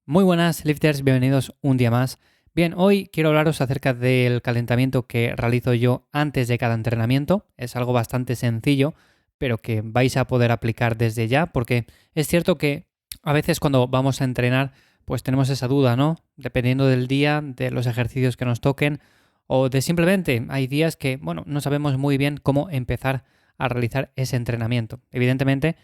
Muy buenas, lifters, bienvenidos un día más. Bien, hoy quiero hablaros acerca del calentamiento que realizo yo antes de cada entrenamiento. Es algo bastante sencillo, pero que vais a poder aplicar desde ya, porque es cierto que a veces cuando vamos a entrenar, pues tenemos esa duda, ¿no? Dependiendo del día, de los ejercicios que nos toquen, o de simplemente hay días que, bueno, no sabemos muy bien cómo empezar a realizar ese entrenamiento. Evidentemente,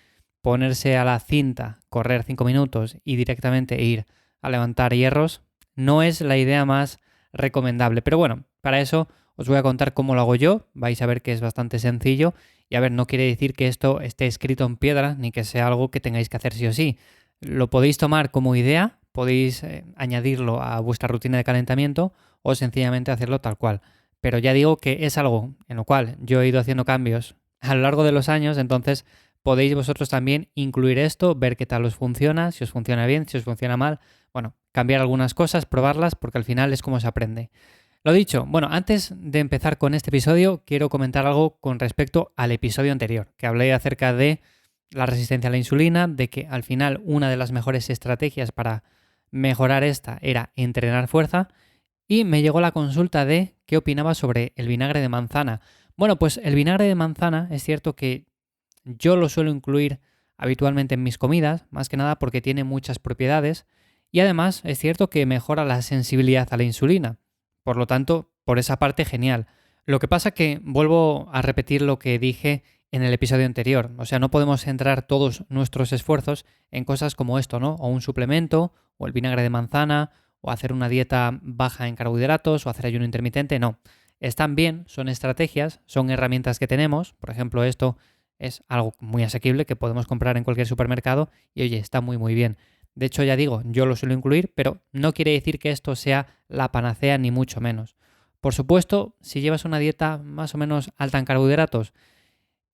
ponerse a la cinta, correr 5 minutos y directamente ir a levantar hierros no es la idea más recomendable. Pero bueno, para eso os voy a contar cómo lo hago yo. Vais a ver que es bastante sencillo. Y a ver, no quiere decir que esto esté escrito en piedra ni que sea algo que tengáis que hacer sí o sí. Lo podéis tomar como idea, podéis añadirlo a vuestra rutina de calentamiento o sencillamente hacerlo tal cual. Pero ya digo que es algo en lo cual yo he ido haciendo cambios a lo largo de los años, entonces podéis vosotros también incluir esto, ver qué tal os funciona, si os funciona bien, si os funciona mal. Bueno, cambiar algunas cosas, probarlas, porque al final es como se aprende. Lo dicho, bueno, antes de empezar con este episodio, quiero comentar algo con respecto al episodio anterior, que hablé acerca de la resistencia a la insulina, de que al final una de las mejores estrategias para mejorar esta era entrenar fuerza, y me llegó la consulta de qué opinaba sobre el vinagre de manzana. Bueno, pues el vinagre de manzana es cierto que yo lo suelo incluir habitualmente en mis comidas, más que nada porque tiene muchas propiedades y además es cierto que mejora la sensibilidad a la insulina. Por lo tanto, por esa parte genial. Lo que pasa que vuelvo a repetir lo que dije en el episodio anterior. O sea, no podemos centrar todos nuestros esfuerzos en cosas como esto, ¿no? O un suplemento, o el vinagre de manzana, o hacer una dieta baja en carbohidratos, o hacer ayuno intermitente. No. Están bien, son estrategias, son herramientas que tenemos. Por ejemplo, esto es algo muy asequible que podemos comprar en cualquier supermercado y oye, está muy bien. De hecho, ya digo, yo lo suelo incluir, pero no quiere decir que esto sea la panacea ni mucho menos. Por supuesto, si llevas una dieta más o menos alta en carbohidratos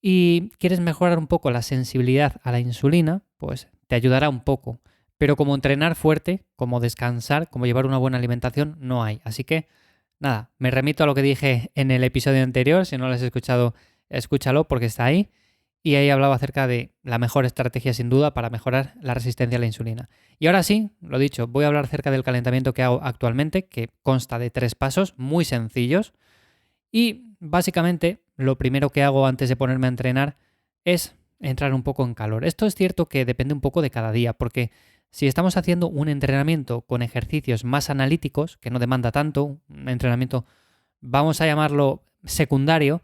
y quieres mejorar un poco la sensibilidad a la insulina, pues te ayudará un poco. Pero como entrenar fuerte, como descansar, como llevar una buena alimentación, no hay. Así que, nada, me remito a lo que dije en el episodio anterior. Si no lo has escuchado, escúchalo porque está ahí y ahí hablaba acerca de la mejor estrategia sin duda para mejorar la resistencia a la insulina. Y ahora sí, lo dicho, voy a hablar acerca del calentamiento que hago actualmente, que consta de 3 pasos muy sencillos y básicamente lo primero que hago antes de ponerme a entrenar es entrar un poco en calor. Esto es cierto que depende un poco de cada día, porque si estamos haciendo un entrenamiento con ejercicios más analíticos, que no demanda tanto, un entrenamiento, vamos a llamarlo secundario,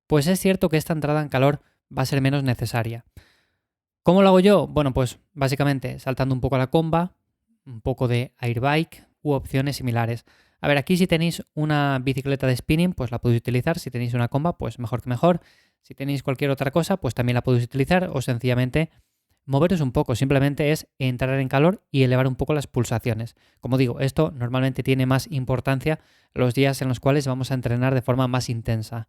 pues es cierto que esta entrada en calor va a ser menos necesaria. ¿Cómo lo hago yo? Bueno, pues básicamente saltando un poco a la comba, un poco de airbike u opciones similares. A ver, aquí si tenéis una bicicleta de spinning, pues la podéis utilizar. Si tenéis una comba, pues mejor que mejor. Si tenéis cualquier otra cosa, pues también la podéis utilizar o sencillamente moveros un poco. Simplemente es entrar en calor y elevar un poco las pulsaciones. Como digo, esto normalmente tiene más importancia los días en los cuales vamos a entrenar de forma más intensa.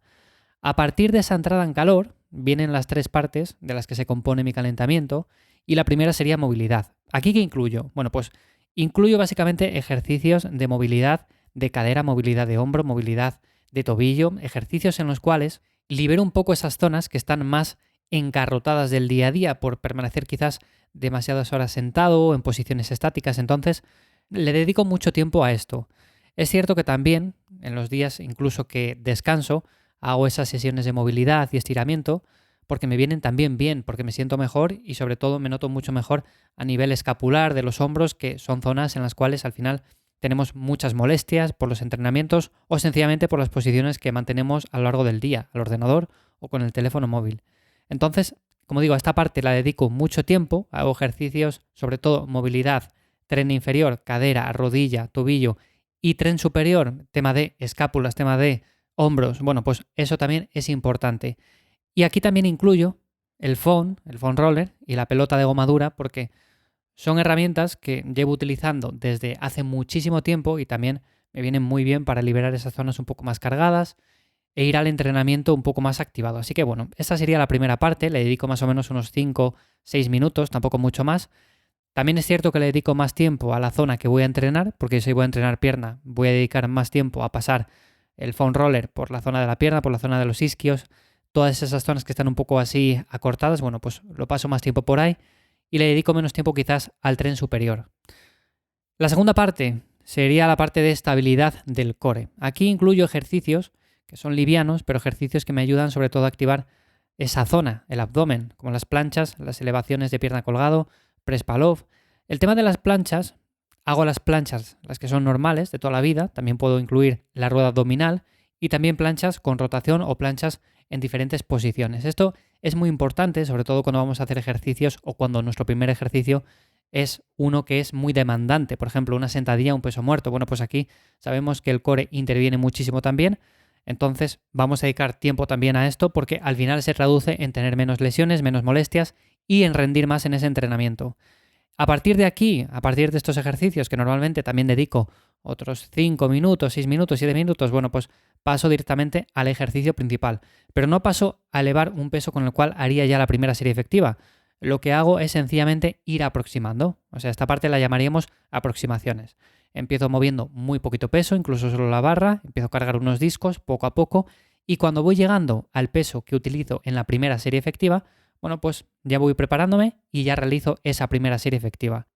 A partir de esa entrada en calor, vienen las 3 partes de las que se compone mi calentamiento y la primera sería movilidad. ¿Aquí qué incluyo? Bueno, pues incluyo básicamente ejercicios de movilidad de cadera, movilidad de hombro, movilidad de tobillo, ejercicios en los cuales libero un poco esas zonas que están más engarrotadas del día a día por permanecer quizás demasiadas horas sentado o en posiciones estáticas. Entonces, le dedico mucho tiempo a esto. Es cierto que también, en los días incluso que descanso, hago esas sesiones de movilidad y estiramiento porque me vienen también bien, porque me siento mejor y sobre todo me noto mucho mejor a nivel escapular de los hombros, que son zonas en las cuales al final tenemos muchas molestias por los entrenamientos o sencillamente por las posiciones que mantenemos a lo largo del día, al ordenador o con el teléfono móvil. Entonces, como digo, a esta parte la dedico mucho tiempo, hago ejercicios, sobre todo movilidad, tren inferior, cadera, rodilla, tobillo y tren superior, tema de escápulas, tema de hombros. Bueno, pues eso también es importante. Y aquí también incluyo el foam roller y la pelota de goma dura porque son herramientas que llevo utilizando desde hace muchísimo tiempo y también me vienen muy bien para liberar esas zonas un poco más cargadas e ir al entrenamiento un poco más activado. Así que bueno, esta sería la primera parte, le dedico más o menos unos 5-6 minutos, tampoco mucho más. También es cierto que le dedico más tiempo a la zona que voy a entrenar, porque si voy a entrenar pierna, voy a dedicar más tiempo a pasar el foam roller por la zona de la pierna, por la zona de los isquios, todas esas zonas que están un poco así acortadas, bueno, pues lo paso más tiempo por ahí y le dedico menos tiempo quizás al tren superior. La segunda parte sería la parte de estabilidad del core. Aquí incluyo ejercicios que son livianos, pero ejercicios que me ayudan sobre todo a activar esa zona, el abdomen, como las planchas, las elevaciones de pierna colgado, press pull-off. El tema de las planchas, hago las planchas, las que son normales de toda la vida, también puedo incluir la rueda abdominal y también planchas con rotación o planchas en diferentes posiciones. Esto es muy importante, sobre todo cuando vamos a hacer ejercicios o cuando nuestro primer ejercicio es uno que es muy demandante. Por ejemplo, una sentadilla, un peso muerto. Bueno, pues aquí sabemos que el core interviene muchísimo también. Entonces vamos a dedicar tiempo también a esto porque al final se traduce en tener menos lesiones, menos molestias y en rendir más en ese entrenamiento. A partir de aquí, a partir de estos ejercicios que normalmente también dedico otros 5 minutos, 6 minutos, 7 minutos, bueno, pues paso directamente al ejercicio principal. Pero no paso a elevar un peso con el cual haría ya la primera serie efectiva. Lo que hago es sencillamente ir aproximando. O sea, esta parte la llamaríamos aproximaciones. Empiezo moviendo muy poquito peso, incluso solo la barra, empiezo a cargar unos discos poco a poco y cuando voy llegando al peso que utilizo en la primera serie efectiva, bueno, pues ya voy preparándome y ya realizo esa primera serie efectiva.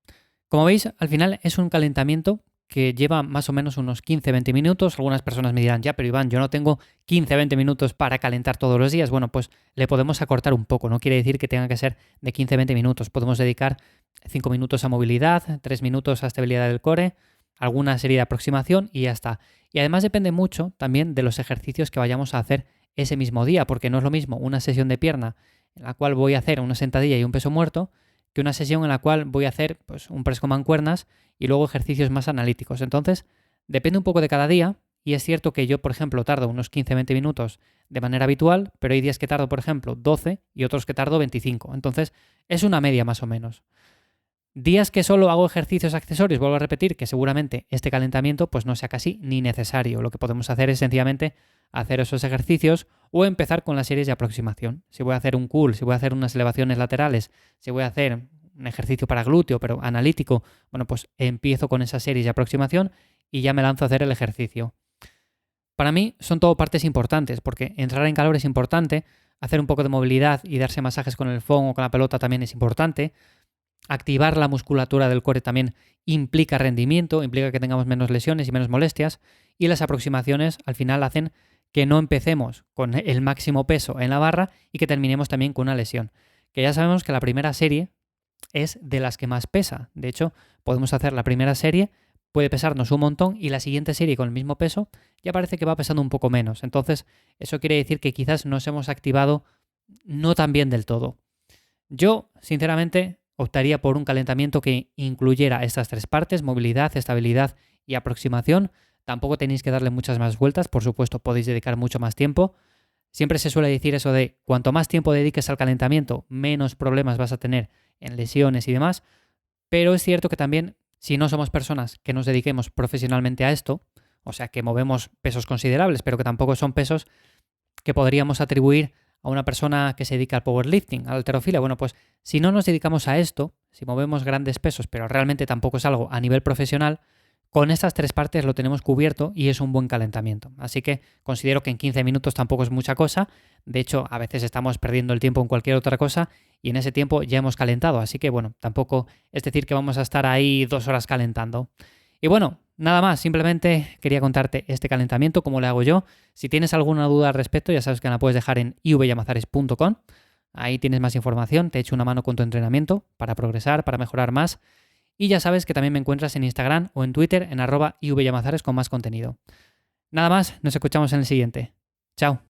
Como veis, al final es un calentamiento que lleva más o menos unos 15-20 minutos. Algunas personas me dirán, ya, pero Iván, yo no tengo 15-20 minutos para calentar todos los días. Bueno, pues le podemos acortar un poco. No quiere decir que tenga que ser de 15-20 minutos. Podemos dedicar 5 minutos a movilidad, 3 minutos a estabilidad del core, alguna serie de aproximación y ya está. Y además depende mucho también de los ejercicios que vayamos a hacer ese mismo día, porque no es lo mismo una sesión de pierna en la cual voy a hacer una sentadilla y un peso muerto, que una sesión en la cual voy a hacer pues, un press con mancuernas y luego ejercicios más analíticos. Entonces, depende un poco de cada día y es cierto que yo, por ejemplo, tardo unos 15-20 minutos de manera habitual, pero hay días que tardo, por ejemplo, 12 y otros que tardo 25. Entonces, es una media más o menos. Días que solo hago ejercicios accesorios, vuelvo a repetir que seguramente este calentamiento pues no sea casi ni necesario. Lo que podemos hacer es sencillamente hacer esos ejercicios o empezar con las series de aproximación. Si voy a hacer un curl, si voy a hacer unas elevaciones laterales, si voy a hacer un ejercicio para glúteo pero analítico, bueno, pues empiezo con esas series de aproximación y ya me lanzo a hacer el ejercicio. Para mí son todo partes importantes porque entrar en calor es importante, hacer un poco de movilidad y darse masajes con el foam o con la pelota también es importante. Activar la musculatura del core también implica rendimiento, implica que tengamos menos lesiones y menos molestias y las aproximaciones al final hacen que no empecemos con el máximo peso en la barra y que terminemos también con una lesión. Que ya sabemos que la primera serie es de las que más pesa. De hecho, podemos hacer la primera serie, puede pesarnos un montón y la siguiente serie con el mismo peso ya parece que va pesando un poco menos. Entonces, eso quiere decir que quizás nos hemos activado no tan bien del todo. Yo, sinceramente, optaría por un calentamiento que incluyera estas tres partes, movilidad, estabilidad y aproximación. Tampoco tenéis que darle muchas más vueltas, por supuesto podéis dedicar mucho más tiempo. Siempre se suele decir eso de cuanto más tiempo dediques al calentamiento, menos problemas vas a tener en lesiones y demás, pero es cierto que también si no somos personas que nos dediquemos profesionalmente a esto, o sea que movemos pesos considerables, pero que tampoco son pesos que podríamos atribuir a una persona que se dedica al powerlifting, a la halterofilia. Bueno, pues si no nos dedicamos a esto, si movemos grandes pesos, pero realmente tampoco es algo a nivel profesional, con estas tres partes lo tenemos cubierto y es un buen calentamiento. Así que considero que en 15 minutos tampoco es mucha cosa. De hecho, a veces estamos perdiendo el tiempo en cualquier otra cosa y en ese tiempo ya hemos calentado. Así que bueno, tampoco es decir que vamos a estar ahí 2 horas calentando. Y bueno, nada más, simplemente quería contarte este calentamiento, cómo lo hago yo. Si tienes alguna duda al respecto, ya sabes que la puedes dejar en ivyamazares.com. Ahí tienes más información, te echo una mano con tu entrenamiento para progresar, para mejorar más. Y ya sabes que también me encuentras en Instagram o en Twitter en @ivyamazares con más contenido. Nada más, nos escuchamos en el siguiente. Chao.